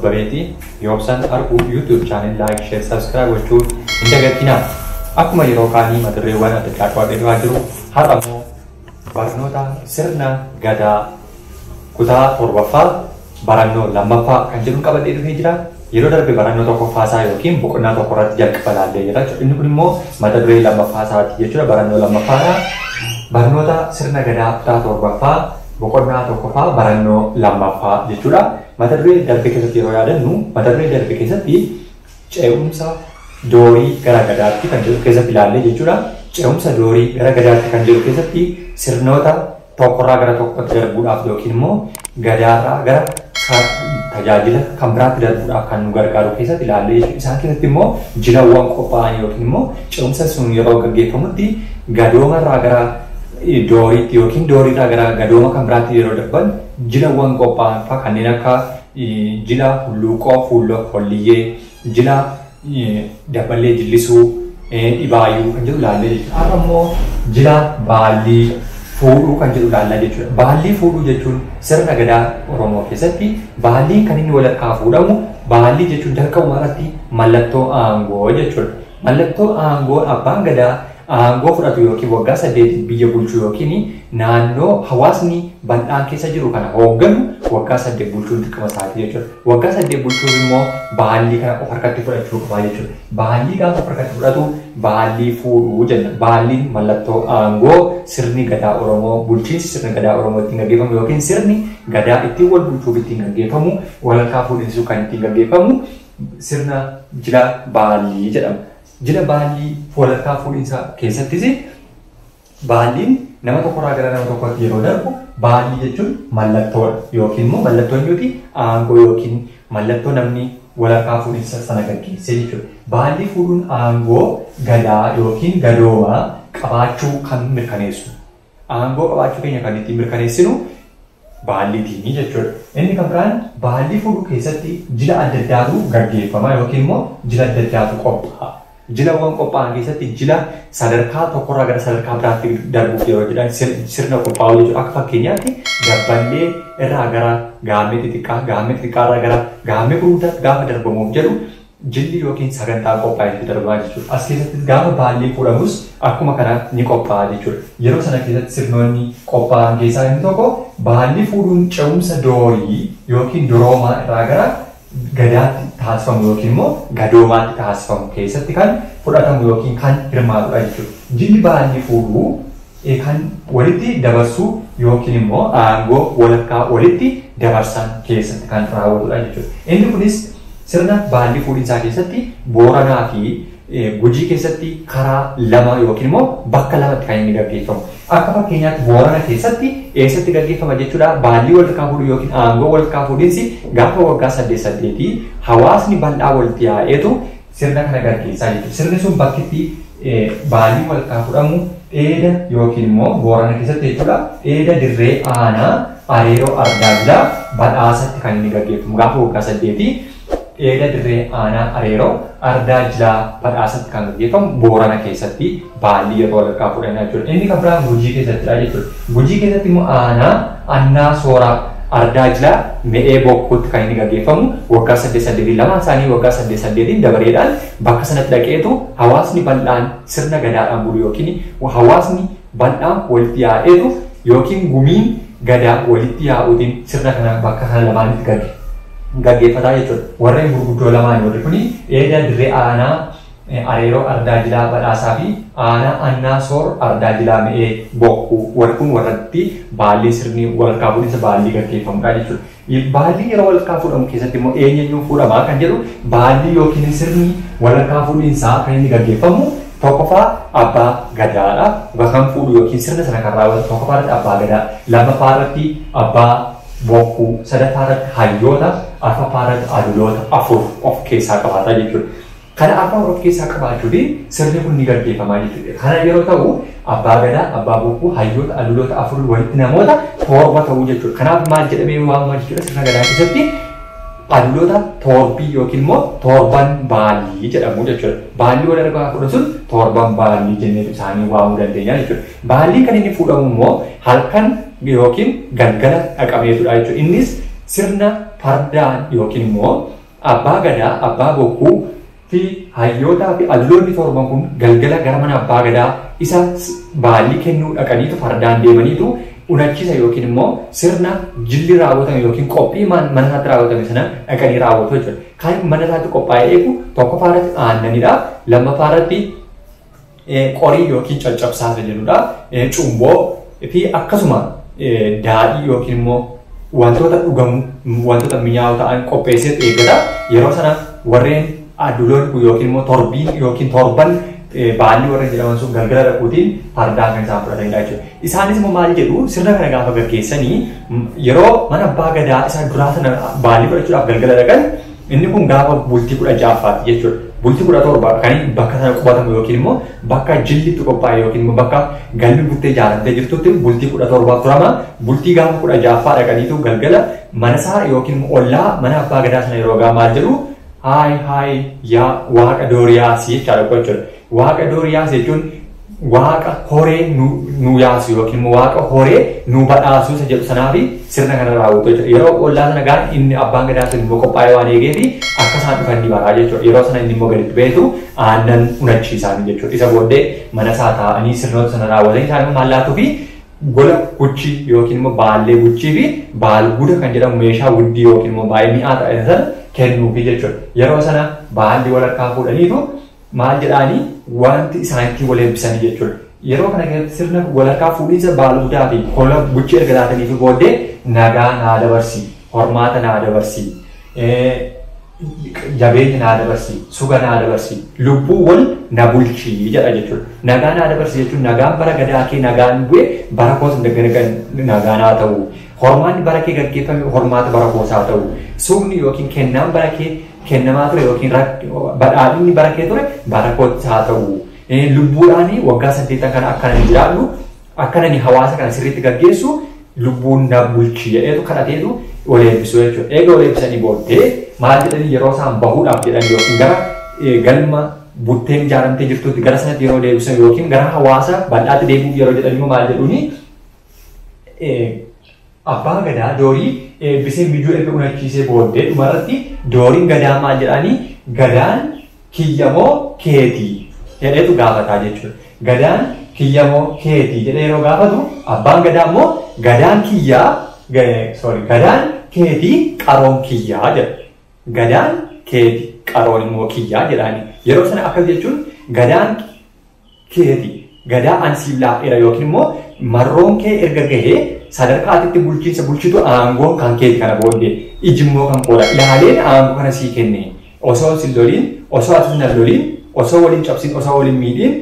Abbabeeti yoobsan arguu YouTube channel like share subscribe gochuun hin dagatinaa. Akkuma yeroo kaanii mata dureewwan adda addaa qabadhee jiru har'a immoo barnoota sirna gadaa kutaa torbaffaa barannoo lammaffaa kan jedhu qabadhee dhufee jira. Yeroo darbe barannoo tokkoffaa isaa yookiin boqonnaa tokko irratti jalqaba laallee jira. Inni kun immoo mata duree lammaffaa isaati jechuudha. Barannoo lammaffaadha. Barnoota sirna gadaa kutaa torbaffaa boqonnaa tokkoffaa barannoo lammaffaa jechuudha. Mata duree darbe keessatti yeroo yaadannu mata duree darbe keessatti ce'umsa doorii gara gadaatti kan jedhu keessatti ilaallee jechuudha. Ce'umsa doorii gara gadaatti kan jedhu keessatti sirnoota tokkorraa gara tokkotti darbuudhaaf yookiin immoo gadaarraa gara tajaajila kan biraatti darbuudhaaf kan nu gargaaru keessatti ilaallee jechuudha. Isaan keessatti immoo jilawwan qophaa'an yookiin immoo ce'umsa sun yeroo gaggeeffamutti gadoomarraa gara dooriitti yookiin dooriirraa gara gadooma kan biraatti yeroo darban jilawwan qophaa'an fa'aa kanneen akka jila hulluuqoo fuulloo holliyyee jila daballee jillisuu dhibaayyuu kan jedhu ilaallee jechuudha. Har'a immoo jila baallii fuudhuu kan jedhu ilaallaa jechuudha. Baallii fuudhuu jechuun sirna gadaa Oromoo keessatti baalliin kan inni walharkaa fuudhamu baallii jechuun jalqabuma irratti mallattoo aangoo jechuudha. Mallattoo aangoo abbaan gadaa aangoo fudhatu yookiin waggaa 8 biyya bulchuu yookiin naannoo hawaasni bal'aan keessa jiru kana hoogganu waggaa 8 bulchuun dirqama isaati jechuudha. Waggaa 8 bulchuun immoo baallii kana of harkatti fudhachuu qaba jechuudha. Baallii gaafa of harkatti fudhatu baallii fuudhuu jenna. Baalliin mallattoo aangoo sirni gadaa Oromoo bulchiinsi sirna gadaa Oromoo ittiin gaggeeffamu yookiin sirni gadaa ittiin wal bulchuuf ittiin gaggeeffamu walharkaa fuudhinsuu kan ittiin gaggeeffamu sirna jila baallii jedhama. Jila baallii walharkaa fuudhinsaa keessattis baalliin nama tokkorraa gara nama tokkotti yeroo darbu baallii jechuun mallattoodha yookiin immoo mallattoo nuti aangoo yookiin mallattoo namni walharkaa fuudhinsa sana gaggeessee jechuudha. Baallii fuudhuun aangoo gadaa yookiin gadoomaa qabaachuu kan mirkaneessu. Aangoo qabaachuu keenya kan ittiin mirkaneessinu baalliitiin jechuudha. Inni kan biraan baallii fuudhuu keessatti jila adda addaatu gaggeeffama yookiin immoo jila adda addaatu qophaa'a. Jilawwan qophaa'an keessatti jila sadarkaa tokkorraa gara sadarkaa biraatti darbuuf yeroo jedhan sirna qophaa'uu jechuudha. Akka fakkeenyaatti dabballee irraa gara gaamee xixiqqaarraa gara gaamee gurguddaatti gaafa darbamuuf jedhu jilli yookiin sagantaa qophaa'etti darbaa jechuudha. As keessatti gaafa baallee fuudhamus akkuma kana ni qophaa'a jechuudha. Yeroo sana keessatti sirnoonni qophaa'an keessaa inni tokko baalli fuudhuun ce'umsa doorii yookiin doroomaa irraa gara gadaatti taasifamu yookiin immoo gadoomaatti taasifamu keessatti kan fudhatamu yookiin kan hirmaatudha jechuudha. Jilli baallii fuudhuu kan walitti dabarsuu yookiin immoo aangoo walharkaa walitti dabarsan keessatti kan raawwatudha jechuudha. Inni kunis sirna baallii fuudhinsaa keessatti Booranaa fi Gujii keessatti karaa lama yookiin immoo bakka lamatti kan inni gaggeeffamu. Akka fakkeenyaatti Boorana keessatti eessatti gaggeeffama jechuudha. Baallii walharkaa fuudhuu yookiin aangoo walharkaa fuudhinsi gaafa waggaa 8 hawaasni bal'aa walitti yaa'eetu sirna kana gaggeessaa jechuudha. Sirni sun bakkitti baallii walharkaa fudhamu dheeda yookiin immoo Boorana keessatti jechuudha. Dheeda dirree aanaa areeroo ardaajilaa badhaasatti kan inni gaggeeffamu gaafa waggaa 8 dheeda dirree aanaa areeroo ardaajilaa badhaasatti kan gaggeeffamu Boorana keessatti baallii yeroo walharkaa fudhanna jechuudha. Inni kan biraan Gujii keessattidha jechuudha. Gujii keessatti immoo aanaa annaa sooraa ardaajilaa me'ee bokkuutti kan inni gaggeeffamu waggaa 8 lamaan isaanii waggaa 8 dabareedhaan bakka sanatti dhaqeetu hawaasni bal'aan sirna gadaadhaan bulu yookiin hawaasni bal'aan walitti yaa'eetu yookiin gumiin gadaa walitti yaa'uutiin sirna kana bakka kana lamaanitti gaggeeffataa jechuudha. Warreen gurguddoo lamaan warri kuni dheeda dirree aanaa areeroo ardaajilaa badhaasaa fi aanaa annaa soor ardaajilaa me'ee bokkuu warri kun warratti baallii sirni walharkaa fuudhinsa baallii gaggeeffamudha jechuudha. Baallii yeroo walharkaa fuudhamu keessatti immoo eenyuun fuudhamaa kan jedhu baallii yookiin sirni walharkaa fuudhinsaa kan inni gaggeeffamu tokkoffaa abbaa gadaadha. Bakka fuudhu yookiin sirna sana kan raawwatu tokkoffaa irratti abbaa gadaa, lammaffaa irratti abbaa bokkuu, sadaffaa irratti hayyoota, arfaffaa irratti aduloota afur of keessaa qabaata jechuudha. Kana afur of keessaa qabaachuudhaan sirni kun ni gaggeeffamaa jechuudha. Kana yeroo ta'u abbaa gadaa, abbaa bokkuu, hayyoota, aduloota afur walitti namoota torba ta'uu jechuudha. Kanaaf maal jedhamee waamama jechuudha sirna gadaa keessatti aduloota torbii yookiin immoo torban baallii jedhamu jechuudha. Baallii walharkaa fuudhan sun torban baallii jennee isaanii waamuu dandeenya jechuudha. Baallii kan inni fuudhamu immoo halkan yookiin galgala dhaqameetudha jechuudha. Innis sirna fardaan yookiin immoo abbaa gadaa, abbaa bokkuu fi hayyootaa fi alloonni torban kun galgala gara mana abbaa gadaa isa baalli kennuu dhaqaniitu fardaan deemaniitu unachiisa yookiin immoo sirna jilli raawwatame yookiin qophii mana isaatti raawwatame sana dhaqanii raawwatu jechuudha. Kan mana isaatti qophaa'ee eegu tokkoffaa irratti aannanidha. Lammaffaa irratti qorii yookiin caccabsaa jedhudha. Cumboo fi akkasuma daadhii yookiin immoo wantoota dhugamu wantoota mi'aawaa ta'an qopheessee eeggata. Yeroo sana warreen aduloon yookiin immoo torbiin yookiin torban baalli warreen jedhaman sun galgala dhaquutiin fardaan kan isaan fudhatanidha jechuudha. Isaanis immoo maal jedhu sirna kana gaafa gaggeessanii yeroo mana abbaa gadaa isa duraa sana baalli fudhachuudhaaf galgala dhaqan inni kun gaafa bultii 16ffaati jechuudha. Bultii 17 kan bakka sana qubatamu yookiin immoo bakka jillitti qophaa'e yookiin immoo bakka galmi buttee ijaaramtee jirtutti bultii 17 turama. Bultii gaafa 16ffaa dhaqaniitu galgala mana isaa yookiin immoo ollaa mana abbaa gadaa sana yeroo gaa maal jedhu haay yaa waaqa dooriyaasii jechaadha jechuudha. Waaqa dooriyaas jechuun waaqa horee nu yaasu yookiin immoo waaqa horee nu badhaasu isa jedhu sanaa fi sirna kana raawwatu jechuudha. Yeroo ollaa sana gaan inni abbaan gadaa sun immoo qophaa'ee waan eegee fi akka isaan dhufan ni baraa jechuudha. Yeroo sana inni immoo gaditti beetu aannan unachiisan jechuudha. Isa booddee mana isaa taa'anii sirnoota sana raawwatanii isaan immoo maal laatuu fi gola guchii yookiin immoo baallee guchii fi baalguda kan jedhamu meeshaa wuddii yookiin immoo baay'ee mi'aa ta'e sana kennuufi jechuudha. Yeroo sana baalli walharkaa fuudhaniitu maal jedhaanii wanti isaanitti wal eebbisanii jechuudha. Yeroo kana keessatti sirna walharkaa fuudhinsa baalgudaa fi gola guchii erga laatanii fi booddee nagaa naa dabarsi, hormaata naa dabarsi, jabeenya naa dabarsi, suga naa dabarsi, lubbuu wal na bulchii jedha jechuudha. Nagaa naa dabarsi jechuun nagaan bara gadaa kee nagaan bu'e bara koos nagaa naa ta'u. Hormaanni bara kee gaggeeffame hormaata bara koosaa ta'u. Sugni yookiin kennaan bara kee kennamaa ture yookiin badhaadhinni bara kee ture bara koosaa ta'u. Lubbuudhaan waggaa 8 kana akkanani jiraadhu akkanani hawaasa kana sirriitti gaggeessu lubbuun na bulchi jedheetu kadhateetu wal eebbisu jechuudha. Eega wal eebbisanii booddee maal jedhanii yeroo isaan bahuudhaaf jedhan yookiin gara galma butteen ijaaramtee jirtutti gara sanatti yeroo deebisan yookiin gara hawaasa bal'aatti deebi'uuf yeroo jedhan maal jedhuuni abbaa gadaa doorii eebbisee mijuu erga unachiisee booddee dhumarratti dooriin gadaa maal jedhanii gadaan kiyyamoo keetii jedheetu gaafataa jechuudha. Gadaan kiyyamoo keetii jedhee yeroo gaafatu abbaan gadaa immoo gadaan kiyyaa gadaan keetii qaroon kiyyaa jedha. Gadaan keetii qaroon immoo kiyyaa jedhaani. Yeroo sana akkas jechuun gadaan keetii gadaa ansiif laafeera yookiin immoo marroon kee erga gahee sadarkaa atitti bulchiinsa bulchitu aangoon kan keeti kana booddee ijimmoo kan qooda ilaaleen aangoo kana sii kenne osoo sin loliin osoo atis hin loliin osoo waliin cabsin osoo waliin miidhiin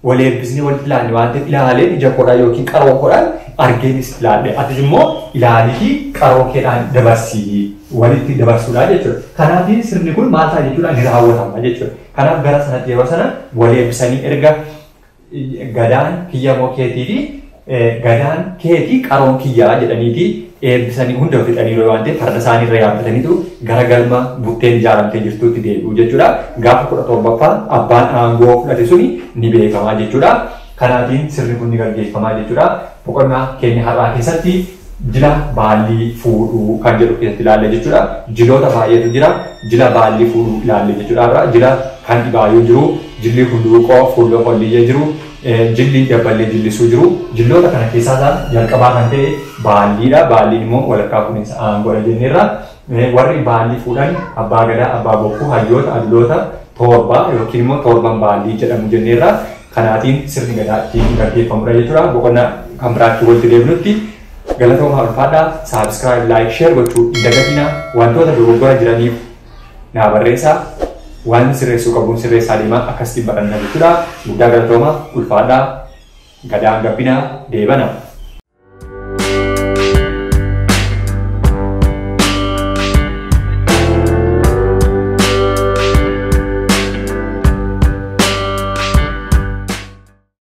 wal eebbisnee walitti ilaalle waan ta'eef ilaaleen ija koodhaa yookiin qaroo koodhaan argeenis ilaalle atis immoo ilaalii fi qaroo keedhaan dabarsii walitti dabarsuudha jechuudha. Kanaaf sirni kun maal ta'a jechuudha ni raawwatama jechuudha. Kanaaf gara sanatti yeroo sana wal eebbisanii erga gadaan kiyyamoo keetii fi gadaan keetii qaroon kiyyaa jedhaniiti eebbisanii hunda fixanii waan ta'eef farda isaanii irra yaabbataniitu gara galma butteen ijaaramtee jirtutti deebi'u jechuudha. Gaafa 17ffaa abbaan aangoo fudhate suni ni beekamaa jechuudha. Kanaatiin sirni kun ni gaggeeffamaa jechuudha. Boqonnaa keenya har'aa keessatti jila baallii fuudhuu kan jedhu keessatti ilaalle jechuudha. Jiloota baay'eetu jira. Jila baallii fuudhuu ilaalle jechuudha. Jila kan dhibaayyuu jiru, jilli hulluuqoo fuuldura qolliyyee jiru, jilli dabballee jillisuu jiru. Jilloota kana keessaa isaan jalqabaa kan ta'e baalliidha. Baalliin immoo walharkaa fuudhinsa aangoodha jenneerra. Warri baallii fuudhan abbaa gadaa, abbaa bokkuu, hayyoota, aduloota, torba yookiin immoo torban baallii jedhamu jenneerra. Kanaatiin sirni gadaa ittiin gaggeeffamudha jechuudha. Boqonnaa kan biraatti walitti deebinutti galatooma ulfaadhaa saabskraayib laayik sheer gochuu hin dagatinaa. Wantoota dogoggora jiraniif naa barreessaa. Waan sirreessuu qabuun sirreessaa deemaa akkasitti baranna jechuudha. Guddaa galatooma ulfaadhaa gadaan gabbinaa deebana.